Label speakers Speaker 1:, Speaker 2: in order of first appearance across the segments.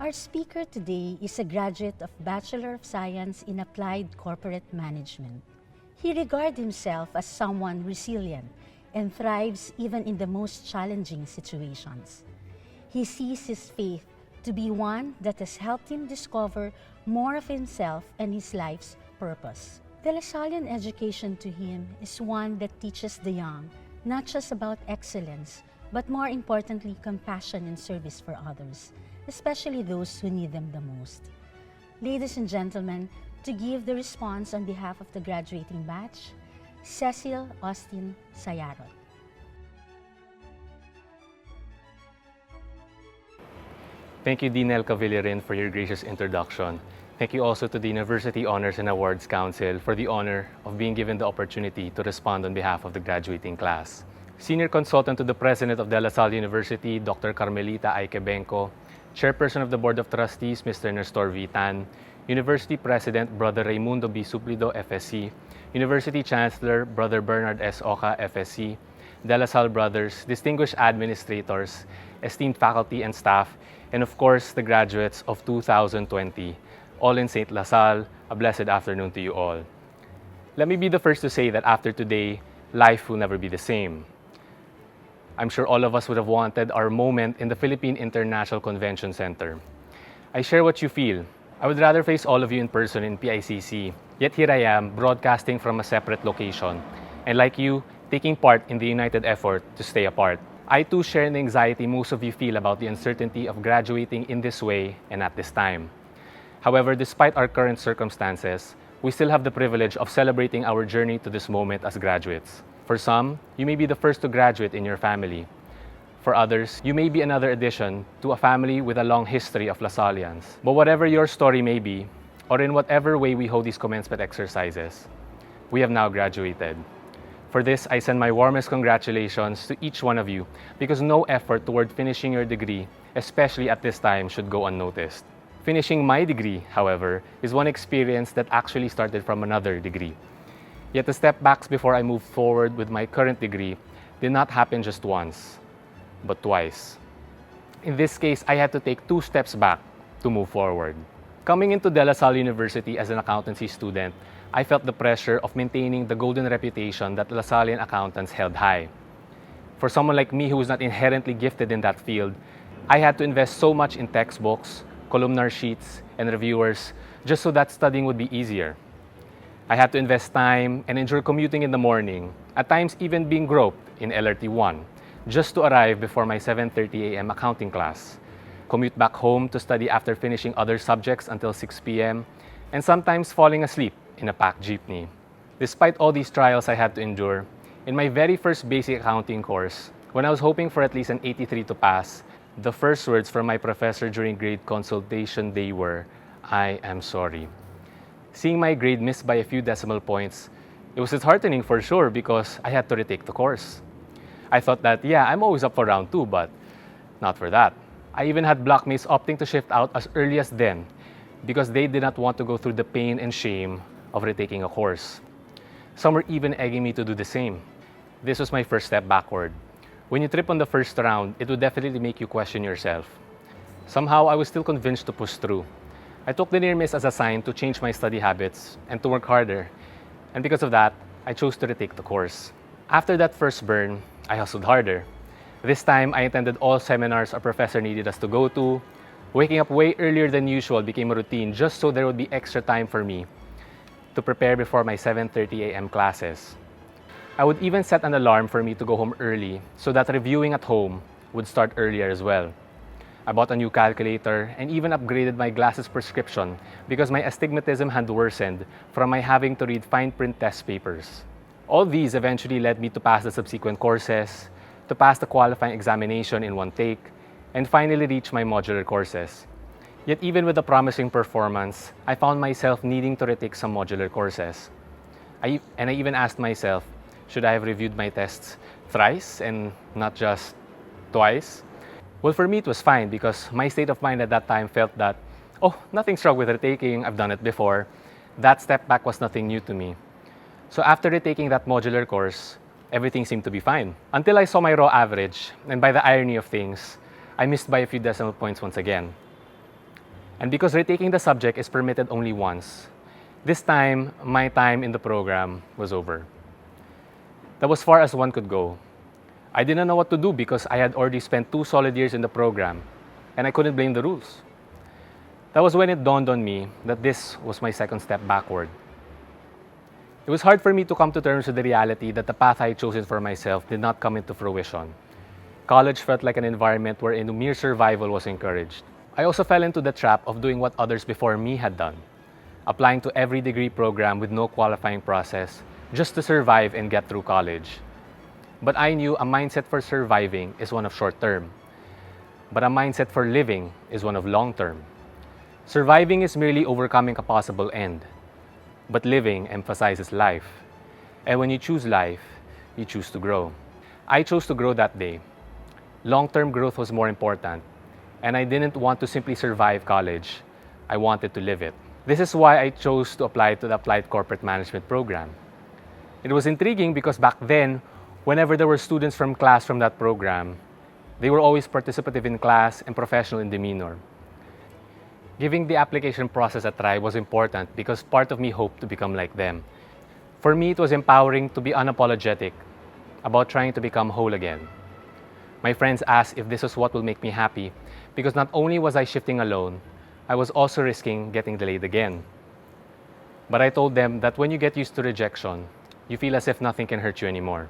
Speaker 1: Our speaker today is a graduate of Bachelor of Science in Applied Corporate Management. He regards himself as someone resilient and thrives even in the most challenging situations. He sees his faith to be one that has helped him discover more of himself and his life's purpose. The Lasallian education to him is one that teaches the young not just about excellence, but more importantly, compassion and service for others, especially those who need them the most. Ladies and gentlemen, to give the response on behalf of the graduating batch, Cecil Austin Sayarot.
Speaker 2: Thank you, Dean El Cavillarin, for your gracious introduction. Thank you also to the University Honors and Awards Council for the honor of being given the opportunity to respond on behalf of the graduating class. Senior Consultant to the President of De La Salle University, Dr. Carmelita Ayquebenco, Chairperson of the Board of Trustees, Mr. Nestor V. Tan, University President, Brother Raimundo B. Suplido, FSC, University Chancellor, Brother Bernard S. Oca, FSC, De La Salle Brothers, distinguished administrators, esteemed faculty and staff, and of course, the graduates of 2020, all in St. La Salle, a blessed afternoon to you all. Let me be the first to say that after today, life will never be the same. I'm sure all of us would have wanted our moment in the Philippine International Convention Center. I share what you feel. I would rather face all of you in person in PICC, yet here I am, broadcasting from a separate location, and like you, taking part in the united effort to stay apart. I too share the anxiety most of you feel about the uncertainty of graduating in this way and at this time. However, despite our current circumstances, we still have the privilege of celebrating our journey to this moment as graduates. For some, you may be the first to graduate in your family. For others, you may be another addition to a family with a long history of Lasallians. But whatever your story may be, or in whatever way we hold these commencement exercises, we have now graduated. For this, I send my warmest congratulations to each one of you because no effort toward finishing your degree, especially at this time, should go unnoticed. Finishing my degree, however, is one experience that actually started from another degree. Yet the step backs before I moved forward with my current degree did not happen just once, but twice. In this case, I had to take 2 steps back to move forward. Coming into De La Salle University as an accountancy student, I felt the pressure of maintaining the golden reputation that Lasallian accountants held high. For someone like me who was not inherently gifted in that field, I had to invest so much in textbooks, columnar sheets, and reviewers just so that studying would be easier. I had to invest time and endure commuting in the morning, at times even being groped in LRT1, just to arrive before my 7:30 a.m. accounting class, commute back home to study after finishing other subjects until 6 p.m., and sometimes falling asleep in a packed jeepney. Despite all these trials I had to endure, in my very first basic accounting course, when I was hoping for at least an 83 to pass, the first words from my professor during grade consultation day were, "I am sorry." Seeing my grade missed by a few decimal points, it was disheartening for sure because I had to retake the course. I thought that, yeah, I'm always up for round 2, but not for that. I even had blockmates opting to shift out as early as then because they did not want to go through the pain and shame of retaking a course. Some were even egging me to do the same. This was my first step backward. When you trip on the first round, it would definitely make you question yourself. Somehow, I was still convinced to push through. I took the near miss as a sign to change my study habits and to work harder. And because of that, I chose to retake the course. After that first burn, I hustled harder. This time, I attended all seminars a professor needed us to go to. Waking up way earlier than usual became a routine just so there would be extra time for me to prepare before my 7:30 a.m. classes. I would even set an alarm for me to go home early so that reviewing at home would start earlier as well. I bought a new calculator and even upgraded my glasses prescription because my astigmatism had worsened from my having to read fine print test papers. All these eventually led me to pass the subsequent courses, to pass the qualifying examination in one take, and finally reach my modular courses. Yet even with a promising performance, I found myself needing to retake some modular courses. I even asked myself, should I have reviewed my tests thrice and not just twice? Well, for me, it was fine because my state of mind at that time felt that, oh, nothing's wrong with retaking, I've done it before. That step back was nothing new to me. So after retaking that modular course, everything seemed to be fine. Until I saw my raw average, and by the irony of things, I missed by a few decimal points once again. And because retaking the subject is permitted only once, this time, my time in the program was over. That was far as one could go. I didn't know what to do because I had already spent 2 solid years in the program, and I couldn't blame the rules. That was when it dawned on me that this was my second step backward. It was hard for me to come to terms with the reality that the path I had chosen for myself did not come into fruition. College felt like an environment wherein mere survival was encouraged. I also fell into the trap of doing what others before me had done, applying to every degree program with no qualifying process just to survive and get through college. But I knew a mindset for surviving is one of short term, but a mindset for living is one of long term. Surviving is merely overcoming a possible end, but living emphasizes life. And when you choose life, you choose to grow. I chose to grow that day. Long-term growth was more important, and I didn't want to simply survive college. I wanted to live it. This is why I chose to apply to the Applied Corporate Management program. It was intriguing because back then, whenever there were students from class from that program, they were always participative in class and professional in demeanor. Giving the application process a try was important because part of me hoped to become like them. For me, it was empowering to be unapologetic about trying to become whole again. My friends asked if this was what will make me happy because not only was I shifting alone, I was also risking getting delayed again. But I told them that when you get used to rejection, you feel as if nothing can hurt you anymore.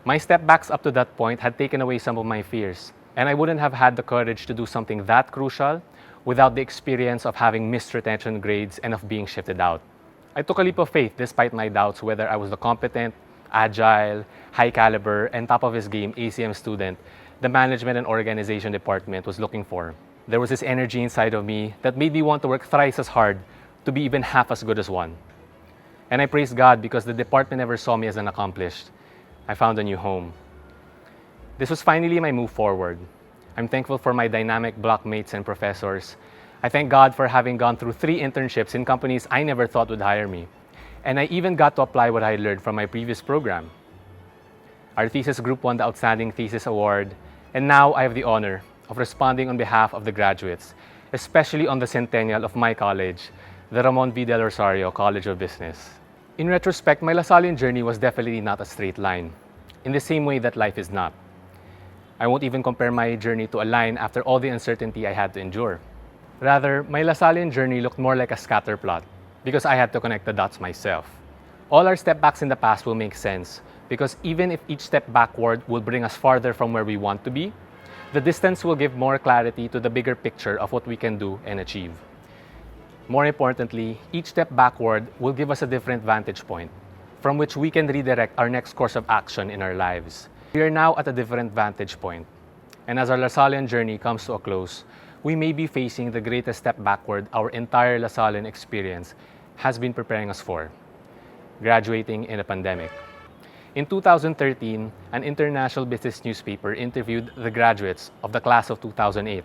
Speaker 2: My step backs up to that point had taken away some of my fears, and I wouldn't have had the courage to do something that crucial without the experience of having missed retention grades and of being shifted out. I took a leap of faith despite my doubts whether I was the competent, agile, high caliber, and top of his game ACM student the management and organization department was looking for. There was this energy inside of me that made me want to work thrice as hard to be even half as good as one. And I praise God because the department never saw me as an accomplished. I found a new home. This was finally my move forward. I'm thankful for my dynamic blockmates and professors. I thank God for having gone through 3 internships in companies I never thought would hire me. And I even got to apply what I learned from my previous program. Our thesis group won the Outstanding Thesis Award, and now I have the honor of responding on behalf of the graduates, especially on the centennial of my college, the Ramon V. Del Rosario College of Business. In retrospect, my Lasallian journey was definitely not a straight line, in the same way that life is not. I won't even compare my journey to a line after all the uncertainty I had to endure. Rather, my Lasallian journey looked more like a scatter plot because I had to connect the dots myself. All our step backs in the past will make sense because even if each step backward will bring us farther from where we want to be, the distance will give more clarity to the bigger picture of what we can do and achieve. More importantly, each step backward will give us a different vantage point from which we can redirect our next course of action in our lives. We are now at a different vantage point, and as our Lasallian journey comes to a close, we may be facing the greatest step backward our entire Lasallian experience has been preparing us for: graduating in a pandemic. In 2013, an international business newspaper interviewed the graduates of the class of 2008,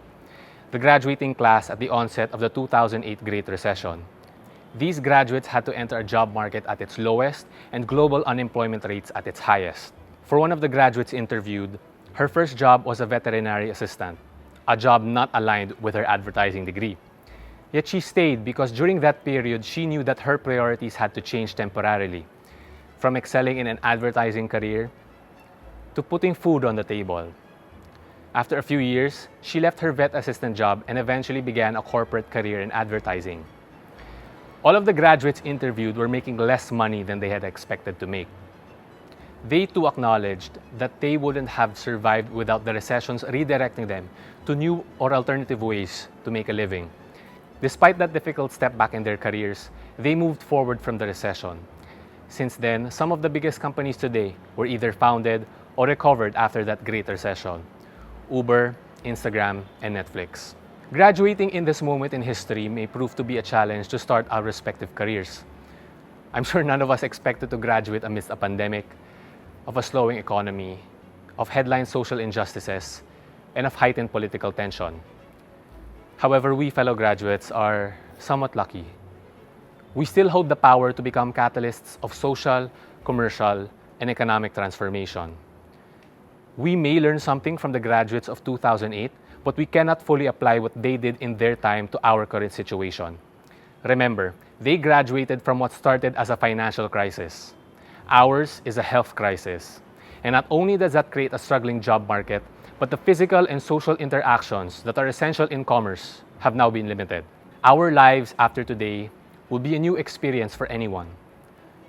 Speaker 2: the graduating class at the onset of the 2008 Great Recession. These graduates had to enter a job market at its lowest and global unemployment rates at its highest. For one of the graduates interviewed, her first job was a veterinary assistant, a job not aligned with her advertising degree. Yet she stayed because during that period, she knew that her priorities had to change temporarily, from excelling in an advertising career to putting food on the table. After a few years, she left her vet assistant job and eventually began a corporate career in advertising. All of the graduates interviewed were making less money than they had expected to make. They too acknowledged that they wouldn't have survived without the recessions redirecting them to new or alternative ways to make a living. Despite that difficult step back in their careers, they moved forward from the recession. Since then, some of the biggest companies today were either founded or recovered after that great recession: Uber, Instagram, and Netflix. Graduating in this moment in history may prove to be a challenge to start our respective careers. I'm sure none of us expected to graduate amidst a pandemic, of a slowing economy, of headline social injustices, and of heightened political tension. However, we fellow graduates are somewhat lucky. We still hold the power to become catalysts of social, commercial, and economic transformation. We may learn something from the graduates of 2008, but we cannot fully apply what they did in their time to our current situation. Remember, they graduated from what started as a financial crisis. Ours is a health crisis. And not only does that create a struggling job market, but the physical and social interactions that are essential in commerce have now been limited. Our lives after today will be a new experience for anyone.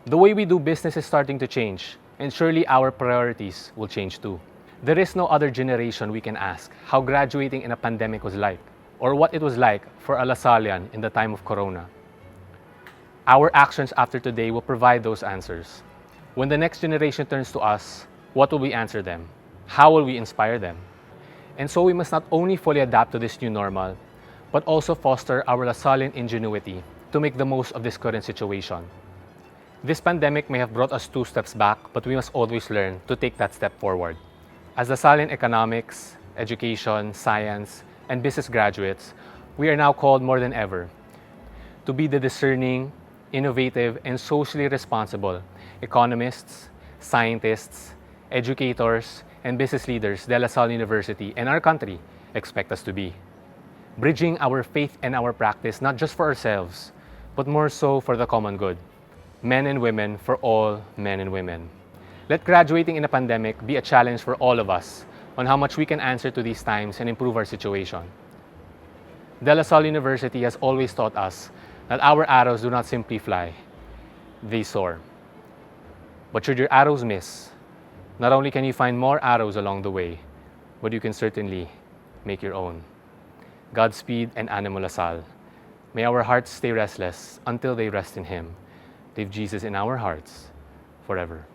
Speaker 2: The way we do business is starting to change, and surely our priorities will change too. There is no other generation we can ask how graduating in a pandemic was like, or what it was like for a Lasallian in the time of Corona. Our actions after today will provide those answers. When the next generation turns to us, what will we answer them? How will we inspire them? And so we must not only fully adapt to this new normal, but also foster our Lasallian ingenuity to make the most of this current situation. This pandemic may have brought us 2 steps back, but we must always learn to take that step forward. As Lasallian economics, education, science, and business graduates, we are now called more than ever to be the discerning, innovative, and socially responsible economists, scientists, educators, and business leaders that LaSalle University and our country expect us to be. Bridging our faith and our practice not just for ourselves, but more so for the common good. Men and women for all men and women. Let graduating in a pandemic be a challenge for all of us on how much we can answer to these times and improve our situation. De La Salle University has always taught us that our arrows do not simply fly, they soar. But should your arrows miss, not only can you find more arrows along the way, but you can certainly make your own. Godspeed and Animo LaSalle. May our hearts stay restless until they rest in Him. Leave Jesus in our hearts forever.